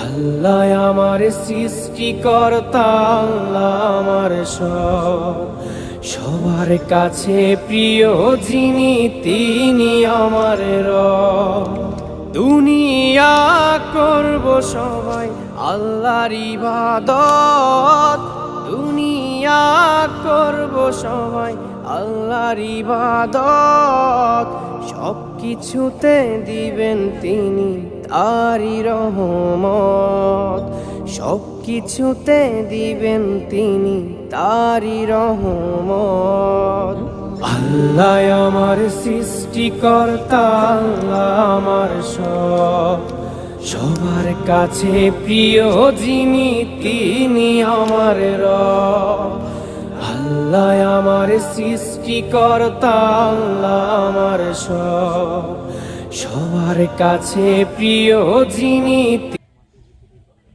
আল্লাহ আমার সৃষ্টিকর্তা, আল্লাহ আমার সব, সবার কাছে প্রিয় যিনি তিনি আমার রব। দুনিয়া করব সবাই আল্লাহর ইবাদত, দুনিয়া করব সবাই আল্লাহর ইবাদত, সব কিছুতে দিবেন তিনি তারি রহমত, সব কিছুতে দিবেন তিনি তারি রহমত। আল্লাহ আমার সৃষ্টিকর্তা, আল্লাহ আমার সব, সবার কাছে প্রিয় যিনি তিনি আমার রব। আল্লাহ আমার সৃষ্টিকর্তা, আল্লাহ আমার সব, সবার কাছে প্রিয় যিনি